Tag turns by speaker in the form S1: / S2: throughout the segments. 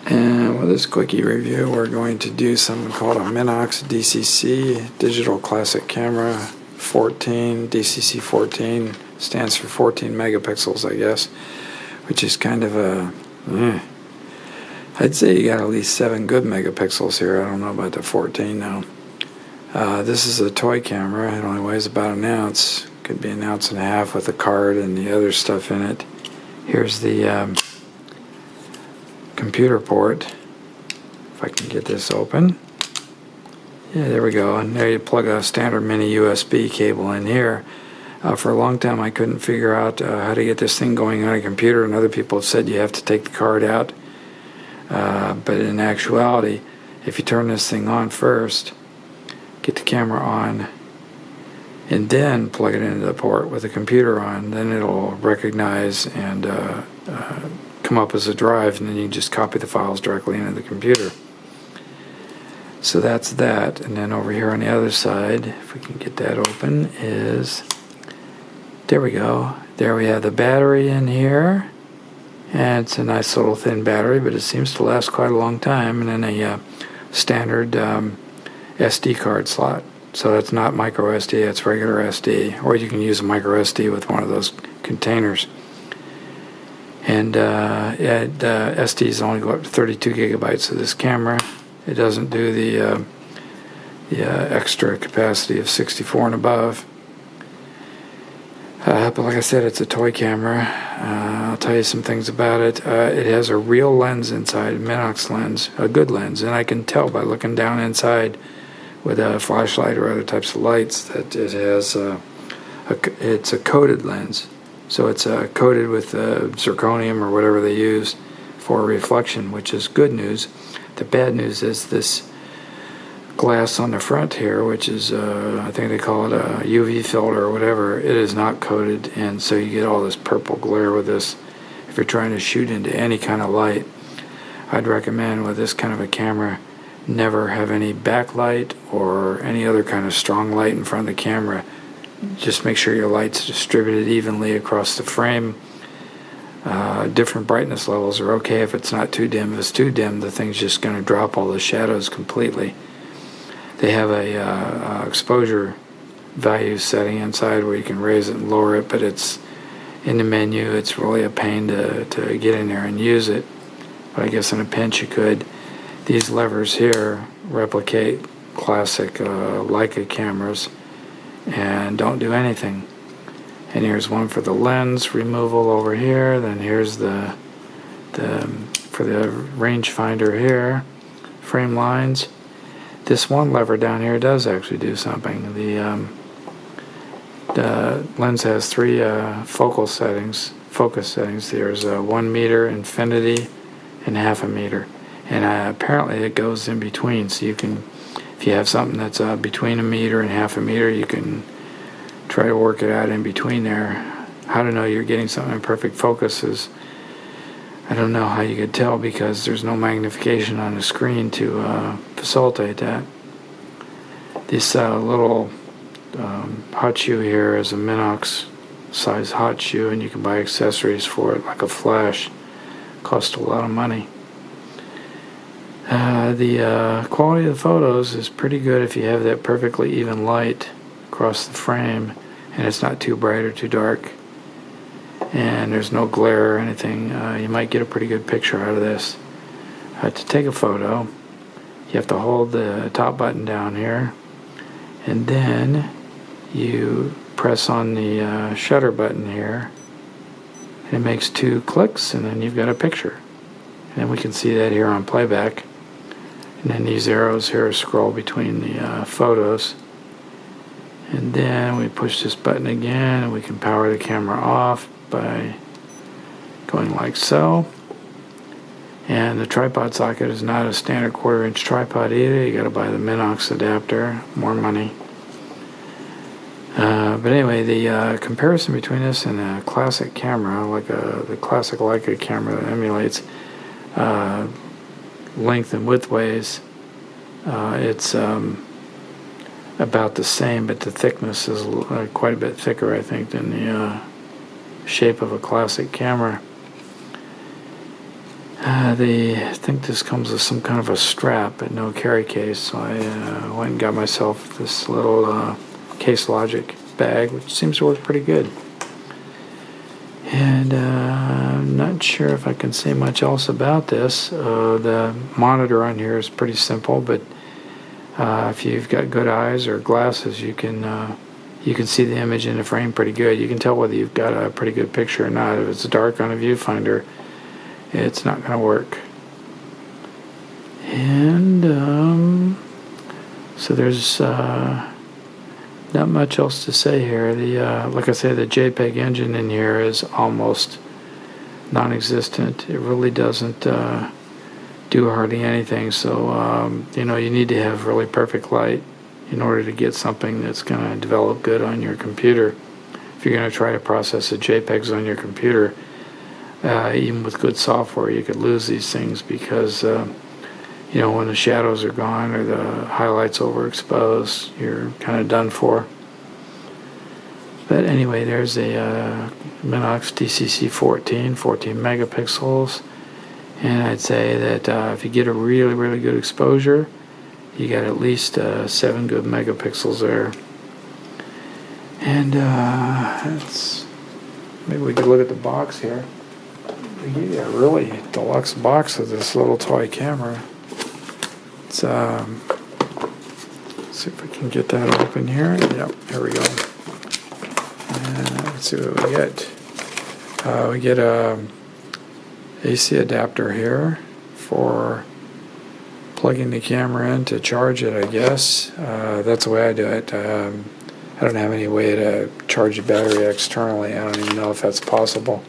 S1: And with this quickie review, we're going to do something called a Minox DCC Digital Classic Camera 14. DCC14 stands for 14 megapixels, I guess, which is kind of a I'd say you got at least 7 good megapixels here. I don't know about the 14 now. This is a toy camera. It only weighs about an ounce. Could be an ounce and a half with a card and the other stuff in it. Here's the computer port. If I can get this open. Yeah, there we go. And there you plug a standard mini USB cable in here. For a long time I couldn't figure out how to get this thing going on a computer, and other people have said you have to take the card out. But in actuality, if you turn this thing on first, get the camera on, and then plug it into the port with the computer on, then it'll recognize and come up as a drive, and then you can just copy the files directly into the computer. So that's that. And then over here on the other side, if we can get that open, is, there we go. There we have the battery in here. And it's a nice little thin battery, but it seems to last quite a long time. And then a standard SD card slot. So that's not micro SD, it's regular SD. Or you can use a micro SD with one of those containers. And SDs only go up to 32 gigabytes of this camera. It doesn't do the extra capacity of 64 and above. But like I said, it's a toy camera. I'll tell you some things about it. It has a real lens inside, a Minox lens, a good lens, and I can tell by looking down inside with a flashlight or other types of lights that it has it's a coated lens. So it's coated with zirconium or whatever they use for reflection, which is good news. The bad news is this glass on the front here, which is I think they call it a UV filter or whatever. It is not coated, and so you get all this purple glare with this. If you're trying to shoot into any kind of light, I'd recommend with this kind of a camera never have any backlight or any other kind of strong light in front of the camera. Just make sure your light's distributed evenly across the frame. Different brightness levels are okay if it's not too dim. If it's too dim, the thing's just going to drop all the shadows completely. They have a exposure value setting inside where you can raise it and lower it, but it's in the menu. It's really a pain to get in there and use it, but I guess in a pinch you could. These levers here replicate classic Leica cameras and don't do anything. And here's one for the lens removal over here. Then here's the for the rangefinder here, frame lines. This one lever down here does actually do something. The lens has 3 focus settings. There's 1 meter, infinity, and half a meter. And apparently it goes in between. So you can, if you have something that's between a meter and half a meter, you can try to work it out in between there. How to know you're getting something in perfect focus is, I don't know how you could tell because there's no magnification on the screen to facilitate that. This little hot shoe here is a Minox size hot shoe, and you can buy accessories for it like a flash. Costs a lot of money. The quality of the photos is pretty good if you have that perfectly even light across the frame and it's not too bright or too dark and there's no glare or anything. You might get a pretty good picture out of this. To take a photo, you have to hold the top button down here, and then you press on the shutter button here, and it makes 2 clicks, and then you've got a picture. And we can see that here on playback. And then these arrows here scroll between the photos. And then we push this button again, and we can power the camera off by going like so. And the tripod socket is not a standard 1/4 inch tripod either. You got to buy the Minox adapter, more money. But anyway, the comparison between this and a classic camera, like the classic Leica camera that emulates length and width ways, it's about the same, but the thickness is quite a bit thicker, I think, than the shape of a classic camera. I think this comes with some kind of a strap, but no carry case. So I went and got myself this little Case Logic bag, which seems to work pretty good. And I'm not sure if I can say much else about this. The monitor on here is pretty simple, but if you've got good eyes or glasses, you can see the image in the frame pretty good. You can tell whether you've got a pretty good picture or not. If it's dark on a viewfinder, it's not going to work. And so there's not much else to say here. Like I say, the JPEG engine in here is almost non-existent. It really doesn't do hardly anything. So you need to have really perfect light in order to get something that's going to develop good on your computer. If you're going to try to process the JPEGs on your computer, even with good software, you could lose these things because when the shadows are gone or the highlights overexposed, you're kind of done for. But anyway, there's a Minox DCC14, 14 megapixels, and I'd say that if you get a really, really good exposure, you got at least 7 good megapixels there. And maybe we could look at the box here. They give you a really deluxe box of this little toy camera. Let's see if we can get that open here. Yep, here we go. And let's see what we get. We get a AC adapter here for plugging the camera in to charge it, I guess. That's the way I do it. I don't have any way to charge the battery externally. I don't even know if that's possible.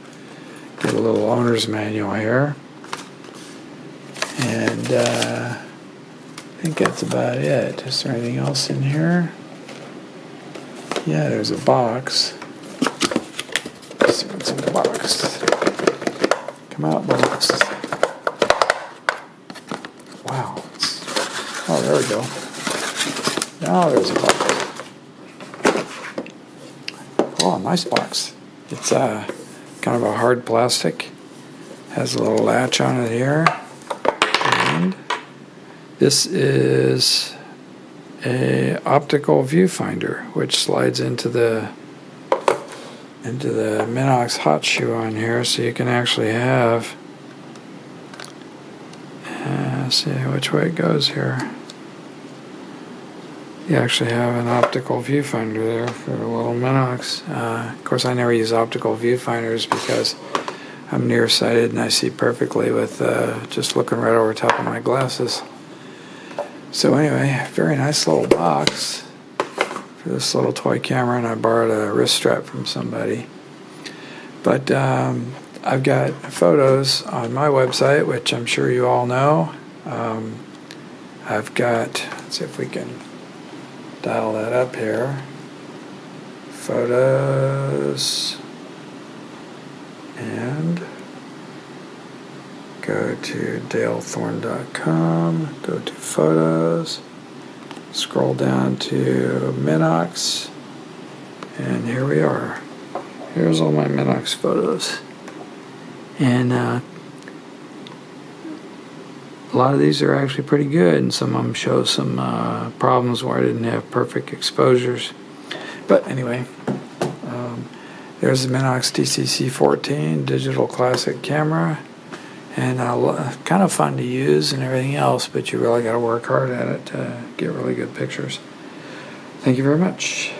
S1: Get a little owner's manual here. And I think that's about it. Is there anything else in here? Yeah, there's a box. Let's see what's in the box. Come out, box. Wow. Oh, there we go. Now there's a box. Oh, nice box. It's kind of a hard plastic. Has a little latch on it here. And this is a optical viewfinder, which slides into the Minox hot shoe on here, so you can actually have. Let's see which way it goes here. You actually have an optical viewfinder there for a little Minox. Of course, I never use optical viewfinders because I'm nearsighted and I see perfectly with just looking right over top of my glasses. So anyway, very nice little box for this little toy camera, and I borrowed a wrist strap from somebody. But I've got photos on my website, which I'm sure you all know. I've got, let's see if we can dial that up here. Photos, and go to dalethorne.com, go to photos, scroll down to Minox, and here we are. Here's all my Minox photos. And a lot of these are actually pretty good, and some of them show some problems where I didn't have perfect exposures. But anyway, there's the Minox DCC14 digital classic camera, and kind of fun to use and everything else, but you really got to work hard at it to get really good pictures. Thank you very much.